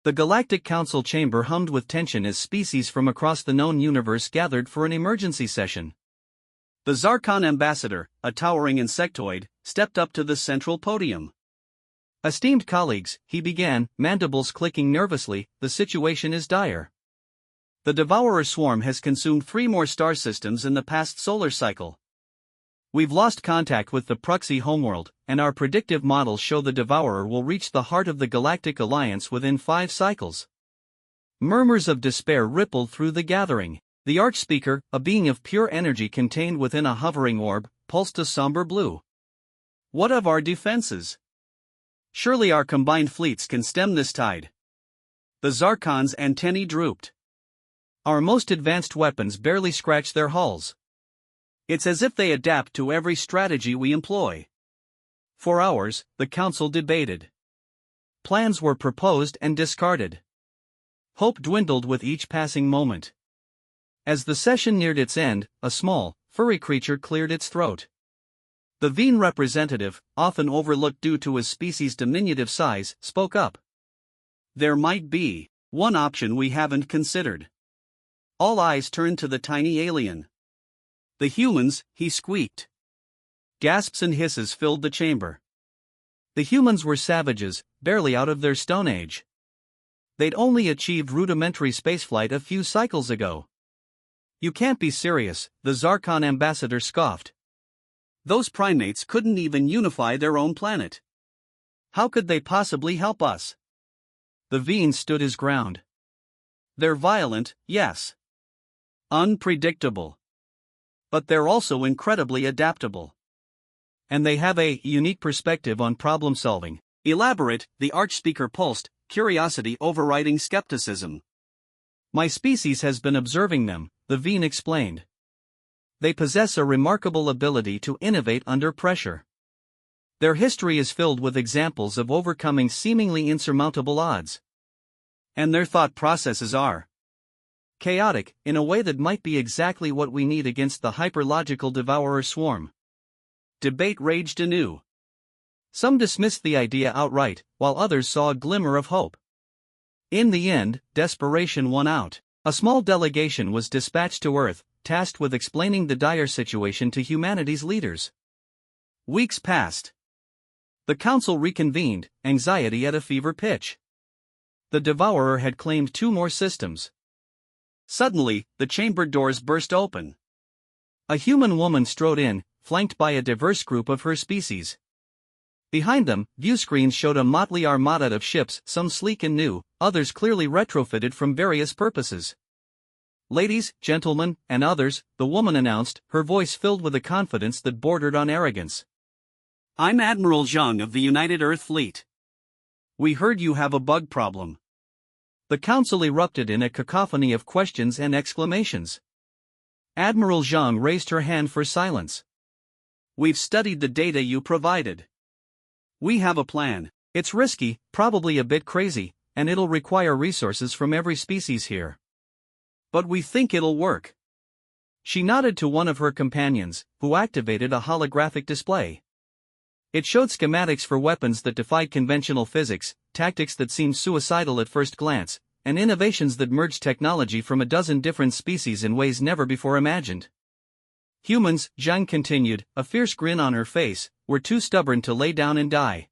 The Galactic Council chamber hummed with tension as species from across the known universe gathered for an emergency session. The Zarkon ambassador, a towering insectoid, stepped up to the central podium. "Esteemed colleagues," he began, mandibles clicking nervously, "the situation is dire. The Devourer swarm has consumed 3 more star systems in the past solar cycle. We've lost contact with the Pruxy homeworld, and our predictive models show the Devourer will reach the heart of the Galactic Alliance within 5 cycles." Murmurs of despair rippled through the gathering. The Archspeaker, a being of pure energy contained within a hovering orb, pulsed a somber blue. "What of our defenses? Surely our combined fleets can stem this tide." The Zarkon's antennae drooped. "Our most advanced weapons barely scratch their hulls. It's as if they adapt to every strategy we employ." For hours, the council debated. Plans were proposed and discarded. Hope dwindled with each passing moment. As the session neared its end, a small, furry creature cleared its throat. The Veen representative, often overlooked due to his species' diminutive size, spoke up. "There might be one option we haven't considered." All eyes turned to the tiny alien. "The humans," he squeaked. Gasps and hisses filled the chamber. The humans were savages, barely out of their Stone Age. They'd only achieved rudimentary spaceflight a few cycles ago. "You can't be serious," the Zarkon ambassador scoffed. "Those primates couldn't even unify their own planet. How could they possibly help us?" The Veen stood his ground. "They're violent, yes. Unpredictable. But they're also incredibly adaptable. And they have a unique perspective on problem solving." "Elaborate," the Archspeaker pulsed, curiosity overriding skepticism. "My species has been observing them," the Veen explained. "They possess a remarkable ability to innovate under pressure. Their history is filled with examples of overcoming seemingly insurmountable odds. And their thought processes are chaotic, in a way that might be exactly what we need against the hyperlogical Devourer swarm." Debate raged anew. Some dismissed the idea outright, while others saw a glimmer of hope. In the end, desperation won out. A small delegation was dispatched to Earth, tasked with explaining the dire situation to humanity's leaders. Weeks passed. The council reconvened, anxiety at a fever pitch. The Devourer had claimed 2 more systems. Suddenly, the chamber doors burst open. A human woman strode in, flanked by a diverse group of her species. Behind them, viewscreens showed a motley armada of ships, some sleek and new, others clearly retrofitted from various purposes. "Ladies, gentlemen, and others," the woman announced, her voice filled with a confidence that bordered on arrogance. "I'm Admiral Zhang of the United Earth Fleet. We heard you have a bug problem." The council erupted in a cacophony of questions and exclamations. Admiral Zhang raised her hand for silence. "We've studied the data you provided. We have a plan. It's risky, probably a bit crazy, and it'll require resources from every species here. But we think it'll work." She nodded to one of her companions, who activated a holographic display. It showed schematics for weapons that defied conventional physics, tactics that seemed suicidal at first glance, and innovations that merged technology from a dozen different species in ways never before imagined. "Humans," Zhang continued, a fierce grin on her face, "were too stubborn to lay down and die.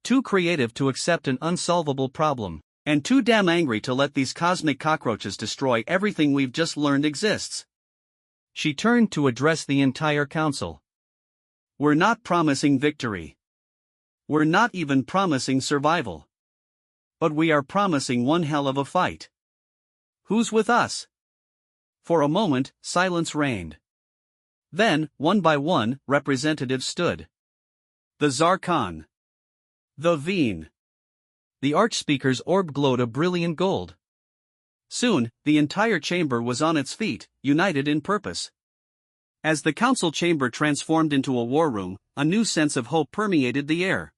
Too creative to accept an unsolvable problem. And too damn angry to let these cosmic cockroaches destroy everything we've just learned exists." She turned to address the entire council. "We're not promising victory. We're not even promising survival. But we are promising one hell of a fight. Who's with us?" For a moment, silence reigned. Then, one by one, representatives stood. The Zarkon. The Veen. The Archspeaker's orb glowed a brilliant gold. Soon, the entire chamber was on its feet, united in purpose. As the council chamber transformed into a war room, a new sense of hope permeated the air.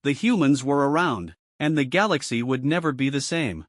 The humans were around, and the galaxy would never be the same.